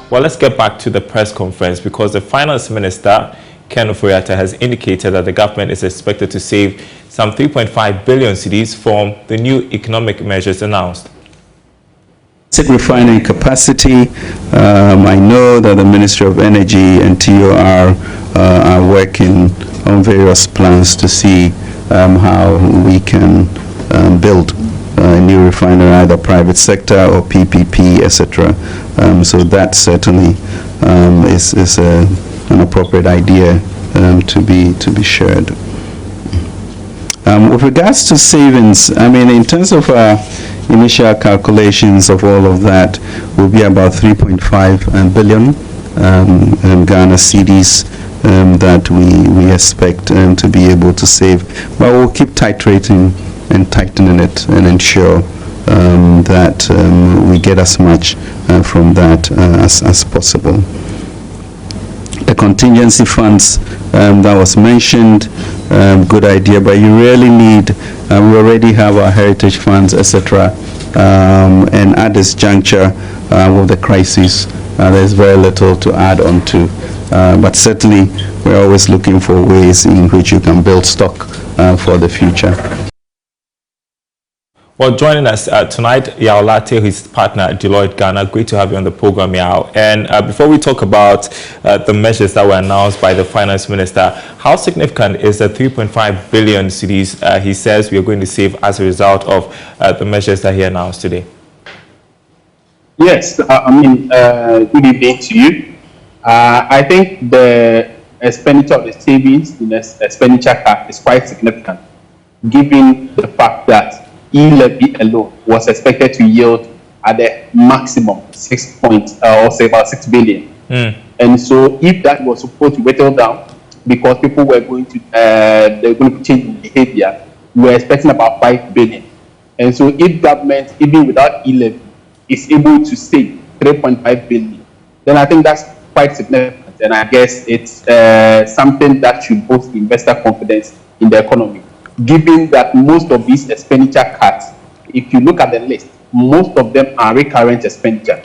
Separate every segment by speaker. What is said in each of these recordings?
Speaker 1: Well, let's get back to the press conference because the Finance Minister, Ken Ofori-Atta, has indicated that the government is expected to save some 3.5 billion cedis from the new economic measures announced.
Speaker 2: Refining capacity. I know that the Ministry of Energy and TOR are working on various plans to see how we can build a new refinery, either private sector or PPP, etc. So that certainly is an appropriate idea to be shared. With regards to savings, I mean, in terms of initial calculations of all of that, will be about 3.5 billion Ghana cedis that we expect to be able to save. But we'll keep titrating and tightening it and ensure that we get as much from that as possible. The contingency funds that was mentioned, good idea, but you really need, we already have our heritage funds, etc. And at this juncture with the crisis, there's very little to add on to. But certainly, we're always looking for ways in which you can build stock for the future.
Speaker 1: Well, joining us tonight, Yao Latte, his partner at Deloitte Ghana. Great to have you on the program, Yao. And before we talk about the measures that were announced by the Finance Minister, how significant is the 3.5 billion cedis he says we are going to save as a result of the measures that he announced today?
Speaker 3: Yes, good evening to you. I think the expenditure of the savings in the expenditure cap is quite significant, given the fact that e-levy alone was expected to yield at the maximum 6 billion. And so if that was supposed to whittle down because people were going to they were going to change behavior, we were expecting about 5 billion. And so if government, even without e-levy, is able to save 3.5 billion, then I think that's quite significant. And I guess it's something that should boost investor confidence in the economy, given that most of these expenditure cuts, if you look at the list, most of them are recurrent expenditure.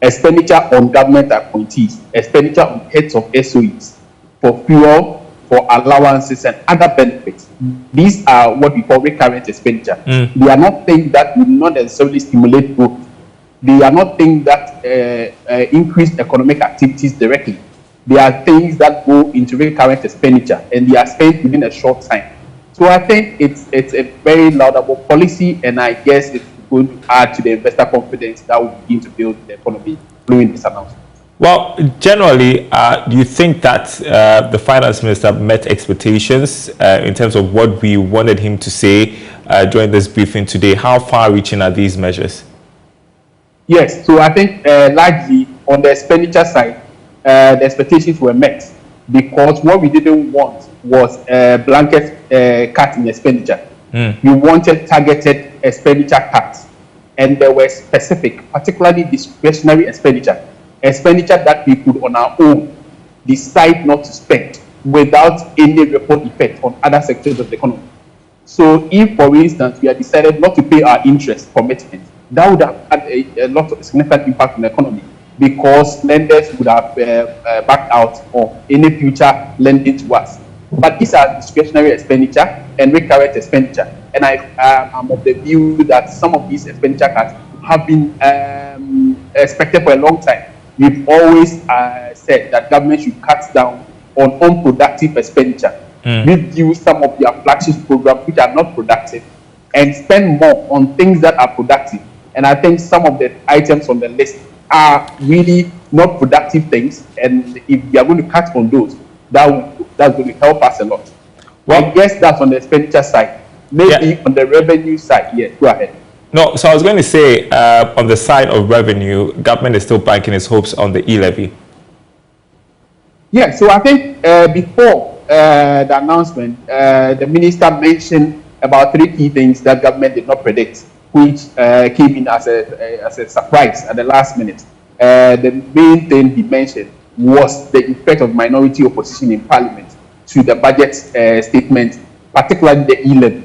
Speaker 3: Expenditure on government appointees, expenditure on heads of SOEs, for fuel, for allowances and other benefits. These are what we call recurrent expenditure. They are not things that will not necessarily stimulate growth. They are not things that increase economic activities directly. They are things that go into recurrent expenditure and they are spent within a short time. So I think it's a very laudable policy, and I guess it's going to add to the investor confidence that will begin to build the economy following this announcement.
Speaker 1: Well, generally, do you think that the Finance Minister met expectations in terms of what we wanted him to say during this briefing today? How far-reaching are these measures?
Speaker 3: Yes, so I think largely on the expenditure side, the expectations were met, because what we didn't want was a blanket cut in expenditure. We wanted targeted expenditure cuts, and they were specific, particularly discretionary expenditure that we could on our own decide not to spend without any ripple effect on other sectors of the economy. So if, for instance, we had decided not to pay our interest commitment, that would have had a lot of significant impact on the economy, because lenders would have backed out of any future lending to us. But these are discretionary expenditure and recurrent expenditure. And I am of the view that some of these expenditure cuts have been expected for a long time. We've always said that government should cut down on unproductive expenditure, review some of their flagship programs which are not productive, and spend more on things that are productive. And I think some of the items on the list are really not productive things, and if we are going to cut on those, that's going to help us a lot. Well, I guess that's on the expenditure side. Maybe on the revenue side, yes, go ahead.
Speaker 1: No, so I was going to say, on the side of revenue, government is still banking its hopes on the e-levy.
Speaker 3: Yeah, so I think before the announcement, the minister mentioned about 3 key things that government did not predict, which came in as a surprise at the last minute. The main thing he mentioned was the effect of minority opposition in parliament to the budget statement, particularly the e-levy.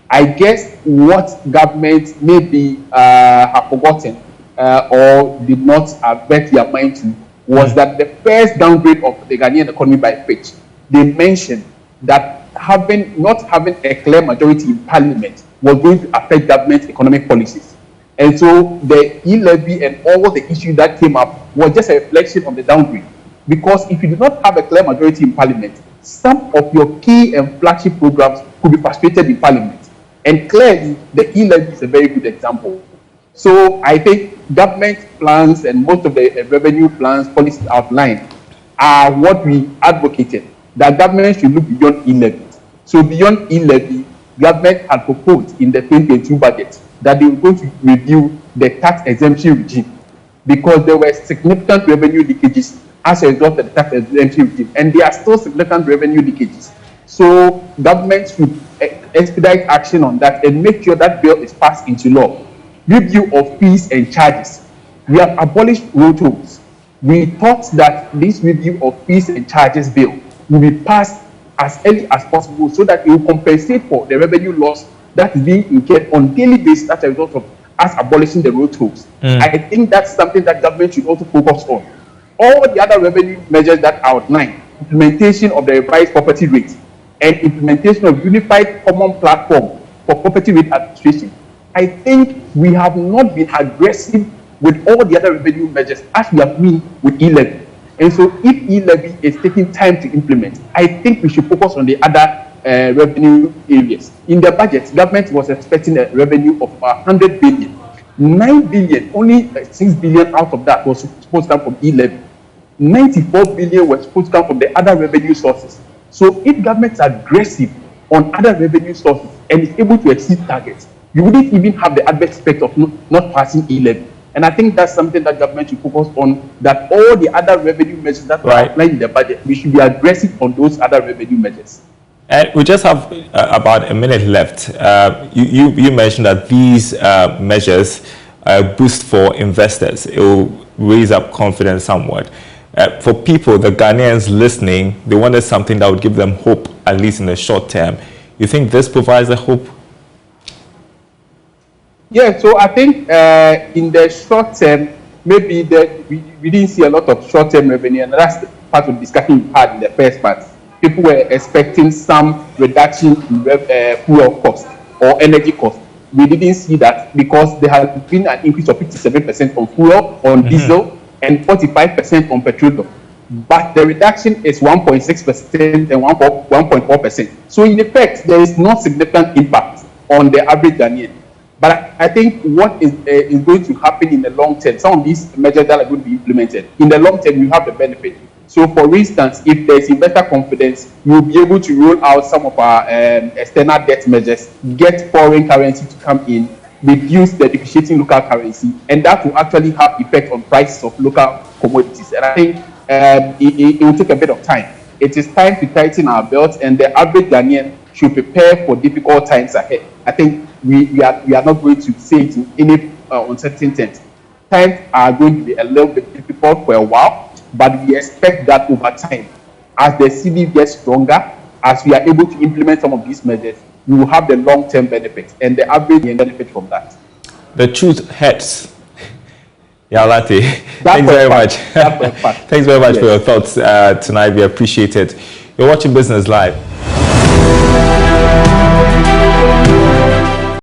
Speaker 3: I guess what government maybe have forgotten or did not avert their mind to was that the first downgrade of the Ghanaian economy by Fitch, they mentioned that not having a clear majority in parliament was going to affect government economic policies. And so the e-levy and all the issues that came up was just a reflection of the downgrade. Because if you do not have a clear majority in parliament, some of your key and flagship programs could be frustrated in parliament. And clearly, the e-levy is a very good example. So I think government plans and most of the revenue plans, policies outlined are what we advocated, that government should look beyond e-levy. So beyond e-levy, government had proposed in the 2022 budget that they were going to review the tax exemption regime because there were significant revenue leakages as a result of the tax exemption regime, and there are still significant revenue leakages. So government should expedite action on that and make sure that bill is passed into law. Review of fees and charges. We have abolished road tolls. We thought that this review of fees and charges bill will be passed as early as possible so that it will compensate for the revenue loss that is being incurred on daily basis as a result of us abolishing the road tolls. I think that's something that government should also focus on. All the other revenue measures that are outlined, implementation of the revised property rate and implementation of unified common platform for property rate administration, I think we have not been aggressive with all the other revenue measures as we have been with e-levy. And so if e-levy is taking time to implement, I think we should focus on the other revenue areas. In the budget, government was expecting a revenue of 100 billion. 9 billion, only 6 billion out of that was supposed to come from e-levy. 94 billion was supposed to come from the other revenue sources. So if government is aggressive on other revenue sources and is able to exceed targets, you wouldn't even have the adverse effect of not passing e-levy. And I think that's something that government should focus on, that all the other revenue measures that are outlined in the budget, we should be aggressive on those other revenue measures.
Speaker 1: And we just have about a minute left. You mentioned that these measures boost for investors. It will raise up confidence somewhat. For people, the Ghanaians listening, they wanted something that would give them hope, at least in the short term. You think this provides a hope?
Speaker 3: Yeah, so I think in the short term, maybe we didn't see a lot of short-term revenue, and that's the part of the discussion we had in the first part. People were expecting some reduction in fuel cost or energy cost. We didn't see that because there has been an increase of 57% on fuel, on diesel, and 45% on petroleum. But the reduction is 1.6% and 1.4%. So in effect, there is no significant impact on the average Ghanaian. But I think what is going to happen in the long term, some of these measures that are going to be implemented, in the long term, you have the benefit. So for instance, if there's investor confidence, we'll be able to roll out some of our external debt measures, get foreign currency to come in, reduce the depreciating local currency, and that will actually have effect on prices of local commodities. And I think it will take a bit of time. It is time to tighten our belts, and the average Ghanaian should prepare for difficult times ahead. I think we are not going to say it in any uncertain terms. Times are going to be a little bit difficult for a while, but we expect that over time, as the CD gets stronger, as we are able to implement some of these measures, we will have the long-term benefits, and the average will benefit from that.
Speaker 1: The truth hurts. Yawlate, thanks very much. Thanks very much for your thoughts tonight. We appreciate it. You're watching Business Live.